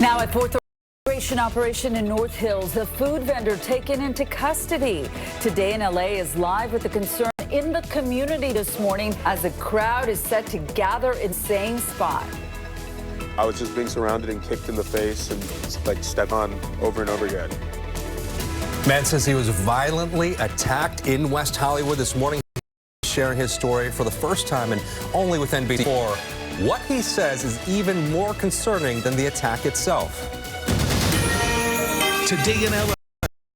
Now at 4:30, immigration operation in North Hills, a food vendor taken into custody. Today in LA is live with the concern in the community this morning as a crowd is set to gather in the same spot. I was just being surrounded and kicked in the face and stepped on over and over again. Man says he was violently attacked in West Hollywood this morning, sharing his story for the first time and only with NBC4. What he says is even more concerning than the attack itself. Today in LA,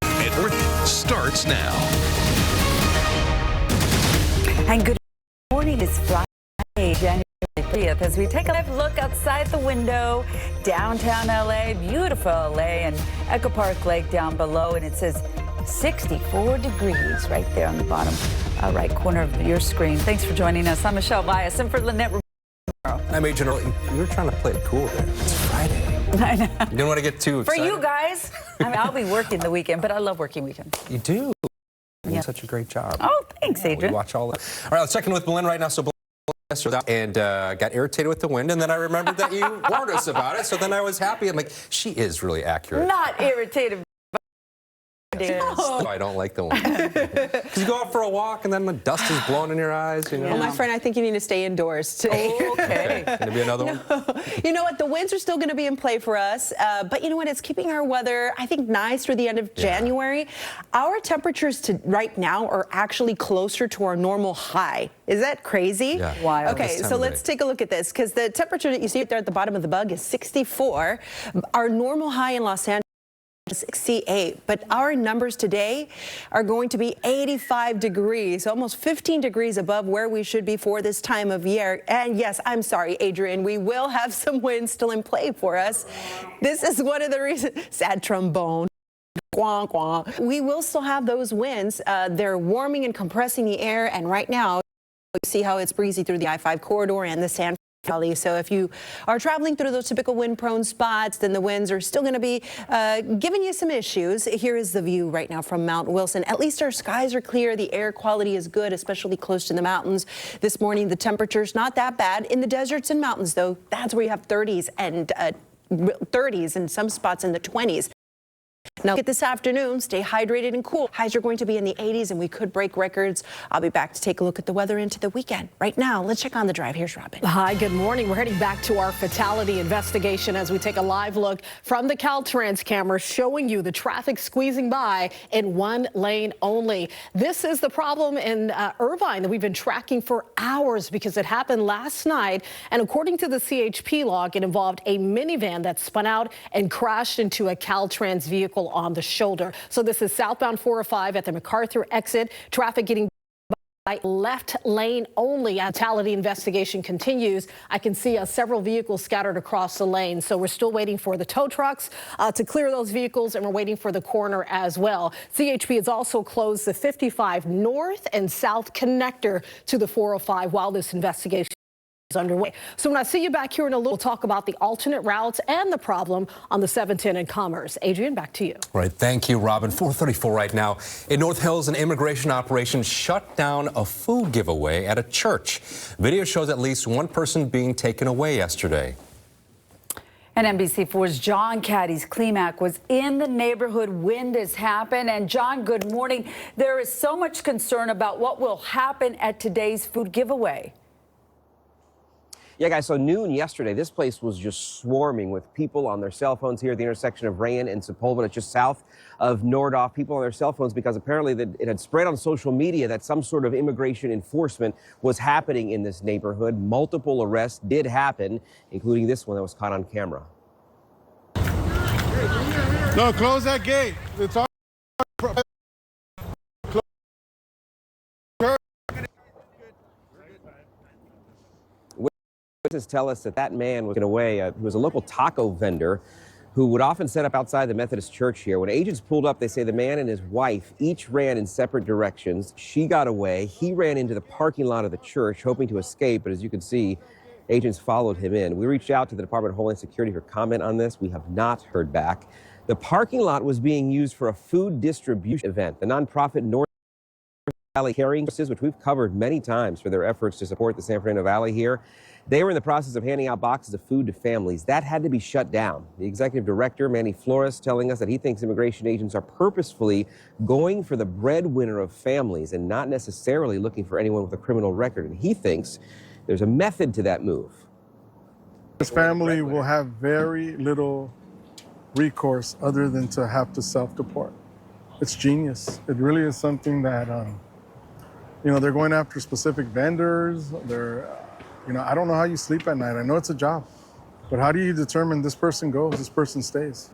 and Earth starts now. And good morning, it's Friday, January 30th, as we take a live look outside the window, downtown LA, beautiful LA, and Echo Park Lake down below, and it says 64 degrees right there on the bottom right corner of your screen. Thanks for joining us. I'm Michelle Bias, and for Lynette. I'm Agent Early. You were trying to play it cool there. It's Friday. I know. You didn't want to get too excited. For you guys, I'll be working the weekend, but I love working weekends. You do. You're Yeah. such a great job. Oh, thanks, Adrian. We watch all that. All right, let's check in with Belen right now. So Belen and got irritated with the wind, and then I remembered that you warned us about it. So then I was happy. I'm like, she is really accurate. Not irritated. No, I don't like the wind. Because you go out for a walk and then the dust is blowing in your eyes. You know? Well, my friend, I think you need to stay indoors today. Okay. Gonna be another one? You know what? The winds are still going to be in play for us. But you know what? It's keeping our weather, I think, nice through the end of January. Our temperatures right now are actually closer to our normal high. Is that crazy? Yeah. Wild. Okay, so let's take a look at this, because the temperature that you see there at the bottom of the bug is 64. Our normal high in Los Angeles 68, but our numbers today are going to be 85 degrees, almost 15 degrees above where we should be for this time of year. And yes, I'm sorry, Adrian, we will have some wind still in play for us. This is one of the reasons. Sad trombone. Quah, quah. We will still have those winds. They're warming and compressing the air, and right now, you see how it's breezy through the I-5 corridor and the San Valley. So if you are traveling through those typical wind-prone spots, then the winds are still going to be giving you some issues. Here is the view right now from Mount Wilson. At least our skies are clear. The air quality is good, especially close to the mountains. This morning, the temperature's not that bad. In the deserts and mountains, though, that's where you have 30s and 30s and some spots in the 20s. Now, get this afternoon, stay hydrated and cool. Highs are going to be in the 80s, and we could break records. I'll be back to take a look at the weather into the weekend. Right now, let's check on the drive. Here's Robin. Hi, good morning. We're heading back to our fatality investigation as we take a live look from the Caltrans camera showing you the traffic squeezing by in one lane only. This is the problem in Irvine that we've been tracking for hours because it happened last night. And according to the CHP log, it involved a minivan that spun out and crashed into a Caltrans vehicle on the shoulder. So this is southbound 405 at the MacArthur exit. Traffic getting by left lane only. Fatality investigation continues. I can see several vehicles scattered across the lane. So we're still waiting for the tow trucks to clear those vehicles, and we're waiting for the coroner as well. CHP has also closed the 55 north and south connector to the 405 while this investigation is underway. So when I see you back here in a little, we'll talk about the alternate routes and the problem on the 710 and Commerce. Adrian, back to you. All right, thank you, Robin. 4:34 right now. In North Hills, an immigration operation shut down a food giveaway at a church. Video shows at least one person being taken away yesterday. And NBC4's John Caddy's Klimac was in the neighborhood when this happened. And John, good morning. There is so much concern about what will happen at today's food giveaway. Yeah, guys, so noon yesterday, this place was just swarming with people on their cell phones here at the intersection of Rayen and Sepulveda. It's just south of Nordhoff. People on their cell phones because apparently it had spread on social media that some sort of immigration enforcement was happening in this neighborhood. Multiple arrests did happen, including this one that was caught on camera. No, close that gate. It's all Witnesses tell us that man was away. He was a local taco vendor who would often set up outside the Methodist church here. When agents pulled up, they say the man and his wife each ran in separate directions. She got away. He ran into the parking lot of the church, hoping to escape. But as you can see, agents followed him in. We reached out to the Department of Homeland Security for comment on this. We have not heard back. The parking lot was being used for a food distribution event. The nonprofit North Valley Carrying Services, which we've covered many times for their efforts to support the San Fernando Valley here. They were in the process of handing out boxes of food to families. That had to be shut down. The executive director, Manny Flores, telling us that he thinks immigration agents are purposefully going for the breadwinner of families and not necessarily looking for anyone with a criminal record. And he thinks there's a method to that move. This family will have very little recourse other than to have to self-deport. It's genius. It really is something that, they're going after specific vendors. I don't know how you sleep at night. I know it's a job, but how do you determine this person goes, this person stays?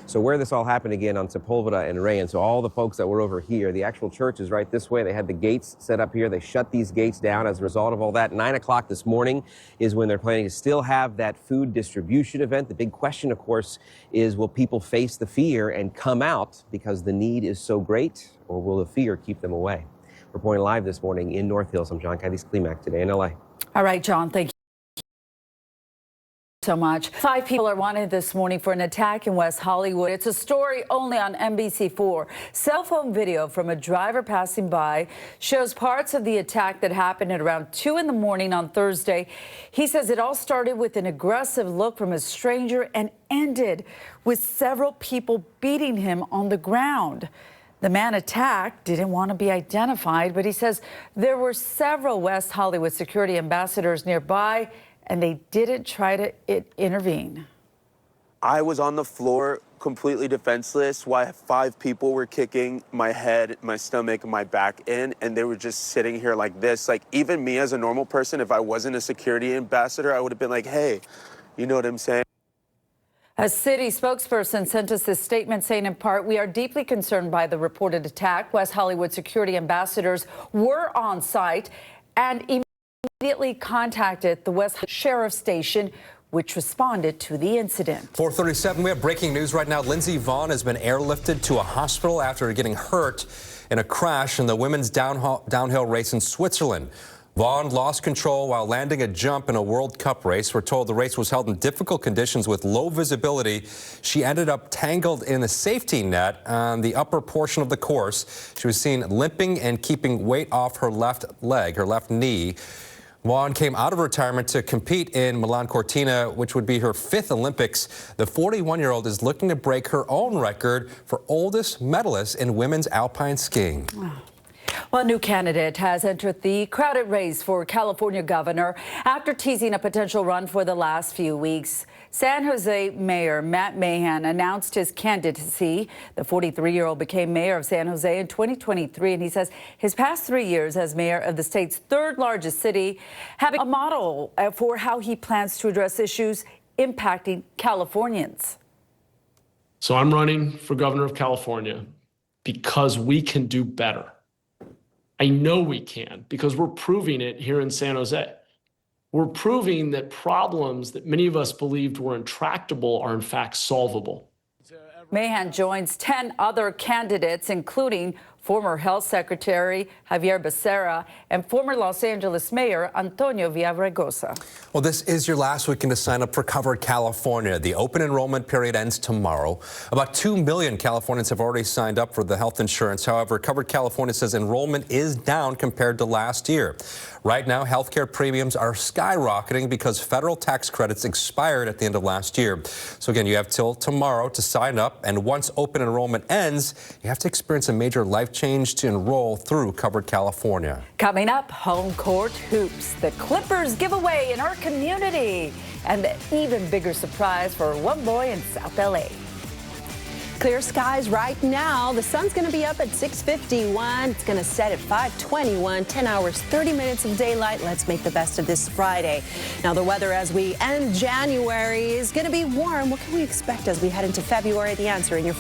So where this all happened again on Sepulveda and Ray, and so all the folks that were over here, the actual church is right this way. They had the gates set up here. They shut these gates down as a result of all that. 9 o'clock this morning is when they're planning to still have that food distribution event. The big question, of course, is will people face the fear and come out because the need is so great, or will the fear keep them away? Reporting live this morning in North Hills, I'm John Cadiz Klimak, today in LA. All right, John, thank you so much. 5 people are wanted this morning for an attack in West Hollywood. It's a story only on NBC4. Cell phone video from a driver passing by shows parts of the attack that happened at around 2 in the morning on Thursday. He says it all started with an aggressive look from a stranger and ended with several people beating him on the ground. The man attacked didn't want to be identified, but he says there were several West Hollywood security ambassadors nearby, and they didn't try to intervene. I was on the floor completely defenseless while 5 people were kicking my head, my stomach, my back in, and they were just sitting here like this. Like, even me as a normal person, if I wasn't a security ambassador, I would have been like, hey, you know what I'm saying? A city spokesperson sent us this statement saying, in part, we are deeply concerned by the reported attack. West Hollywood security ambassadors were on site and immediately contacted the West Sheriff's Station, which responded to the incident. 4:37, we have breaking news right now. Lindsey Vonn has been airlifted to a hospital after getting hurt in a crash in the women's downhill race in Switzerland. Vonn lost control while landing a jump in a World Cup race. We're told the race was held in difficult conditions with low visibility. She ended up tangled in a safety net on the upper portion of the course. She was seen limping and keeping weight off her left leg, her left knee. Vonn came out of retirement to compete in Milan Cortina, which would be her 5th Olympics. The 41-year-old is looking to break her own record for oldest medalist in women's alpine skiing. Wow. Well, a new candidate has entered the crowded race for California governor after teasing a potential run for the last few weeks. San Jose Mayor Matt Mahan announced his candidacy. The 43-year-old became mayor of San Jose in 2023, and he says his past 3 years as mayor of the state's 3rd largest city having a model for how he plans to address issues impacting Californians. So I'm running for governor of California because we can do better. I know we can because we're proving it here in San Jose. We're proving that problems that many of us believed were intractable are in fact solvable. Mahan joins 10 other candidates, including former Health Secretary Javier Becerra and former Los Angeles Mayor Antonio Villaraigosa. Well, this is your last weekend to sign up for Covered California. The open enrollment period ends tomorrow. About 2 million Californians have already signed up for the health insurance. However, Covered California says enrollment is down compared to last year. Right now, healthcare premiums are skyrocketing because federal tax credits expired at the end of last year. So again, you have till tomorrow to sign up, and once open enrollment ends, you have to experience a major life change to enroll through Covered California. Coming up, home court hoops. The Clippers giveaway in our community. And the even bigger surprise for one boy in South LA. Clear skies right now. The sun's going to be up at 6:51. It's going to set at 5:21. 10 hours, 30 minutes of daylight. Let's make the best of this Friday. Now, the weather as we end January is going to be warm. What can we expect as we head into February? The answer in your